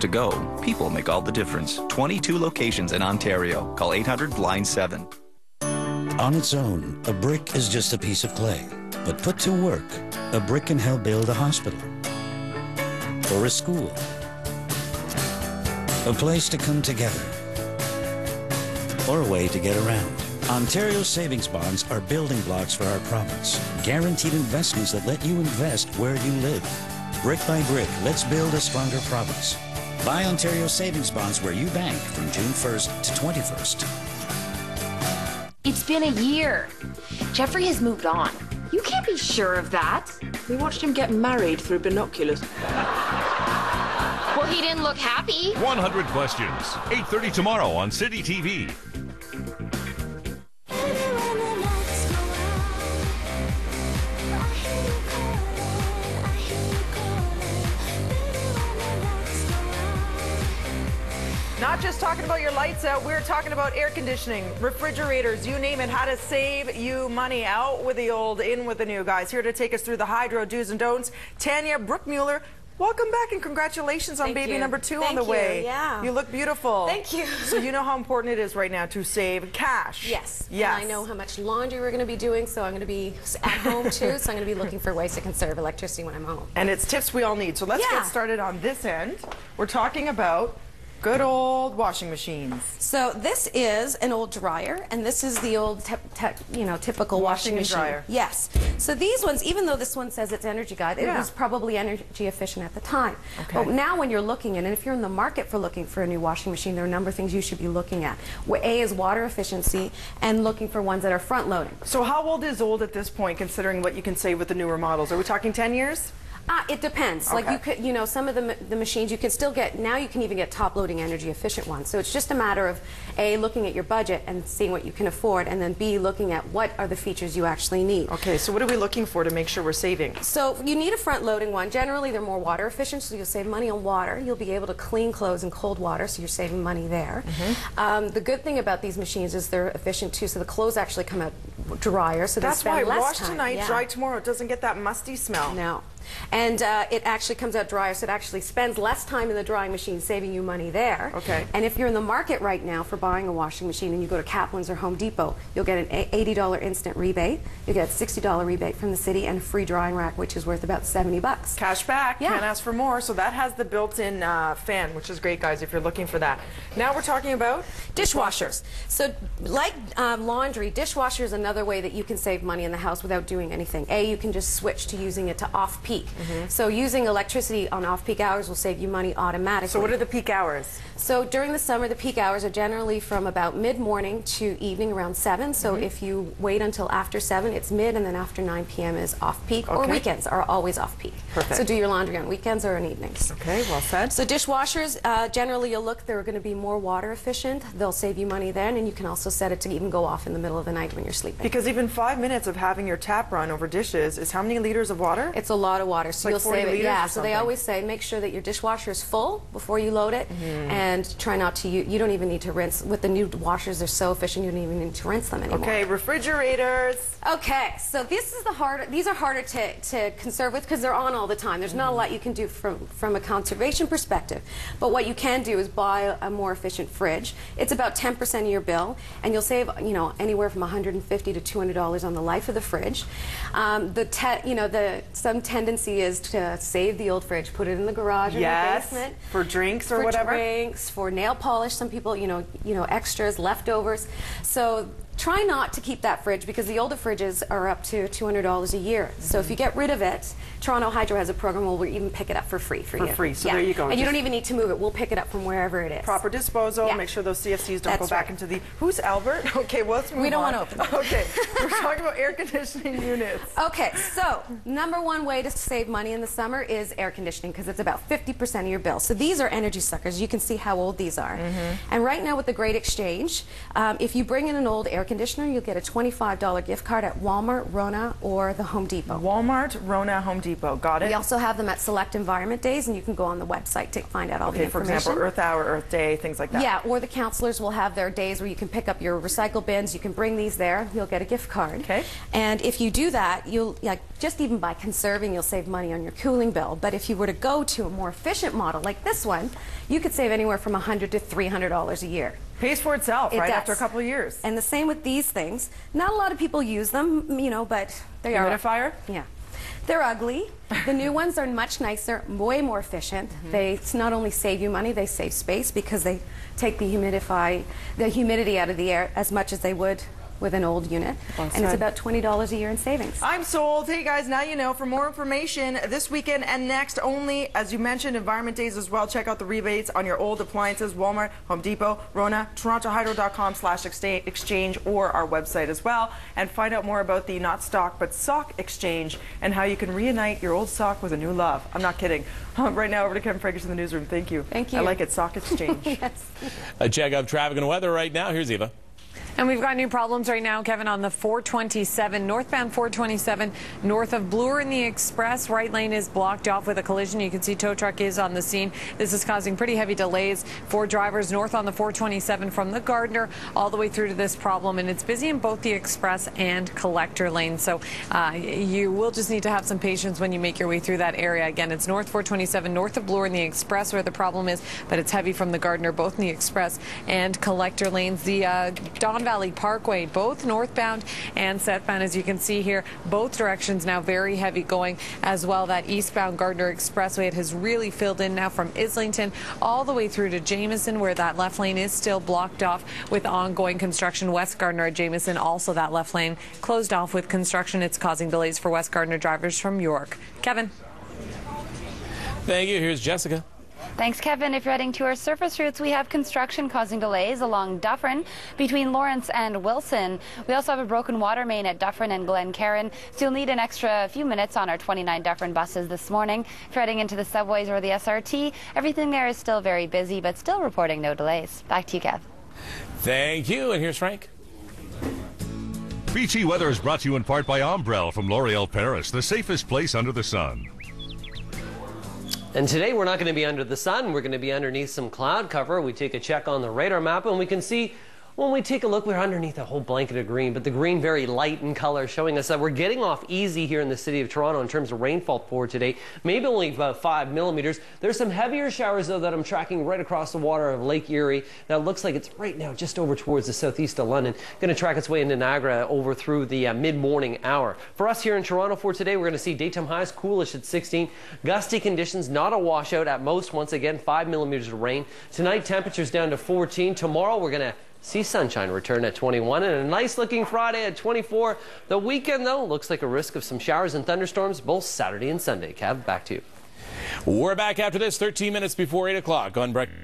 to go, people make all the difference. 22 locations in Ontario. Call 800-BLIND-7. On its own, a brick is just a piece of clay. But put to work, a brick can help build a hospital, or a school, a place to come together, or a way to get around. Ontario savings bonds are building blocks for our province. Guaranteed investments that let you invest where you live. Brick by brick, let's build a stronger province. Buy Ontario savings bonds where you bank from June 1st to 21st. It's been a year. Jeffrey has moved on. You can't be sure of that. We watched him get married through binoculars. Well, he didn't look happy. 100 Questions. 8:30 tomorrow on City TV. Not just talking about your lights out, we're talking about air conditioning, refrigerators, you name it, how to save you money. Out with the old, in with the new. Guys, here to take us through the Hydro do's and don'ts, Tanya Brookmuller. Welcome back and congratulations on baby number 2 on the way. Yeah. You look beautiful. Thank you. So you know how important it is right now to save cash. Yes. Yes. And I know how much laundry we're going to be doing, so I'm going to be at home too, so I'm going to be looking for ways to conserve electricity when I'm home. And it's tips we all need. So let's get started on this end. We're talking about good old washing machines. So this is an old dryer, and this is the old, typical washing machine. Dryer. Yes. So these ones, even though this one says it's Energy Guide, it was probably energy efficient at the time. Okay. But now when you're looking at it, and if you're in the market for looking for a new washing machine, there are a number of things you should be looking at. A is water efficiency, and looking for ones that are front loading. So how old is old at this point, considering what you can save with the newer models? Are we talking 10 years? It depends. Okay. Like you could, some of the machines you can still get, now you can even get top loading energy efficient ones. So it's just a matter of A, looking at your budget and seeing what you can afford, and then B, looking at what are the features you actually need. Okay, so what are we looking for to make sure we're saving? So you need a front loading one. Generally they're more water efficient, so you'll save money on water. You'll be able to clean clothes in cold water, so you're saving money there. The good thing about these machines is they're efficient too, so the clothes actually come out drier, so that's they spend why less wash time. tonight, dry tomorrow. It doesn't get that musty smell. No. And it actually comes out drier, so it actually spends less time in the drying machine, saving you money there. Okay. And if you're in the market right now for buying a washing machine and you go to Kaplan's or Home Depot, you'll get an $80 instant rebate. You get a $60 rebate from the city and a free drying rack, which is worth about $70. Cash back. Yeah. Can't ask for more. So that has the built-in fan, which is great, guys, if you're looking for that. Now we're talking about dishwashers. So like laundry, dishwasher is another way that you can save money in the house without doing anything. A, you can just switch to using it to off-peak. So using electricity on off-peak hours will save you money automatically. So what are the peak hours? So during the summer, the peak hours are generally from about mid-morning to evening around 7. So if you wait until after 7, it's mid, and then after 9 p.m. is off-peak, or weekends are always off-peak. Perfect. So do your laundry on weekends or on evenings. Okay, well said. So dishwashers, generally you'll look, they're going to be more water efficient. They'll save you money then, and you can also set it to even go off in the middle of the night when you're sleeping. Because even 5 minutes of having your tap run over dishes is how many liters of water? It's a lot of water, so Like you'll 40 save it. liters Yeah, or so they something. always say make sure that your dishwasher is full before you load it, and try not to, you don't even need to rinse. With the new washers, they're so efficient you don't even need to rinse them anymore. Okay, refrigerators. Okay, so this is these are harder to conserve with because they're on all the time. There's not a lot you can do from a conservation perspective, but what you can do is buy a more efficient fridge. It's about 10% of your bill, and you'll save anywhere from $150 to $200 on the life of the fridge. Some tendency is to save the old fridge, put it in the garage or the basement. For drinks or for whatever. For drinks, for nail polish. Some people, extras, leftovers. So try not to keep that fridge because the older fridges are up to $200 a year. So if you get rid of it, Toronto Hydro has a program where we'll even pick it up for free for you. For free, so there you go. And you don't even need to move it. We'll pick it up from wherever it is. Proper disposal, make sure those CFCs don't go back into the... Who's Albert? Okay, well, let's move on. We don't want to open them. Okay, we're talking about air conditioning units. Okay, so number one way to save money in the summer is air conditioning because it's about 50% of your bill. So these are energy suckers. You can see how old these are. And right now with the Great Exchange, if you bring in an old air air conditioner, you'll get a $25 gift card at Walmart, Rona, or the Home Depot. Walmart, Rona, Home Depot. Got it. We also have them at select environment days, and you can go on the website to find out all the information. For example, Earth Hour, Earth Day, things like that. Yeah, or the counselors will have their days where you can pick up your recycle bins. You can bring these there. You'll get a gift card. Okay. And if you do that, you'll just even by conserving, you'll save money on your cooling bill. But if you were to go to a more efficient model like this one, you could save anywhere from $100 to $300 a year. Pays for itself, right? Does. After a couple of years. And the same with these things. Not a lot of people use them, you know, but they are. Humidifier? Yeah. They're ugly. The new ones are much nicer, way more efficient. They not only save you money, they save space because they take the humidity out of the air as much as they would with an old unit. And it's about $20 a year in savings. I'm sold. Hey guys, now you know. For more information this weekend and next, only, as you mentioned, Environment Days as well. Check out the rebates on your old appliances, Walmart, Home Depot, Rona, TorontoHydro.com/exchange, or our website as well. And find out more about the not stock but sock exchange and how you can reunite your old sock with a new love. I'm not kidding. Right now, over to Kevin Fragus in the newsroom. Thank you. Thank you. I like it. Sock exchange. Yes. A check of traffic and weather right now. Here's Eva. And we've got new problems right now, Kevin, on the 427, northbound 427, north of Bloor in the Express. Right lane is blocked off with a collision. You can see tow truck is on the scene. This is causing pretty heavy delays for drivers north on the 427 from the Gardiner all the way through to this problem. And it's busy in both the Express and collector lanes. So you will just need to have some patience when you make your way through that area. Again, it's north 427, north of Bloor in the Express where the problem is, but it's heavy from the Gardiner, both in the Express and collector lanes. The Don Valley Parkway, both northbound and southbound, as you can see here, both directions now very heavy going as well. That eastbound Gardiner Expressway, it has really filled in now from Islington all the way through to Jameson, where that left lane is still blocked off with ongoing construction. West Gardiner at Jameson, also that left lane closed off with construction. It's causing delays for West Gardiner drivers from York. Kevin. Thank you. Here's Jessica. Thanks, Kevin. If you're heading to our surface routes, we have construction causing delays along Dufferin between Lawrence and Wilson. We also have a broken water main at Dufferin and Glencairn, so you'll need an extra few minutes on our 29 Dufferin buses this morning. If you're heading into the subways or the SRT, everything there is still very busy, but still reporting no delays. Back to you, Kev. Thank you. And here's Frank. BT Weather is brought to you in part by Ombrelle from L'Oreal Paris, the safest place under the sun. And today we're not going to be under the sun. We're going to be underneath some cloud cover. We take a check on the radar map and we can see when we take a look, we're underneath a whole blanket of green, but the green very light in color, showing us that we're getting off easy here in the city of Toronto in terms of rainfall for today. Maybe only about 5 millimeters. There's some heavier showers, though, that I'm tracking right across the water of Lake Erie. That looks like it's right now just over towards the southeast of London. Going to track its way into Niagara over through the mid-morning hour. For us here in Toronto for today, we're going to see daytime highs coolish at 16. Gusty conditions, not a washout at most. Once again, 5 millimeters of rain. Tonight, temperatures down to 14. Tomorrow, we're going to see sunshine return at 21 and a nice looking Friday at 24. The weekend, though, looks like a risk of some showers and thunderstorms both Saturday and Sunday. Kev, back to you. We're back after this, 13 minutes before 8 o'clock on Breakfast.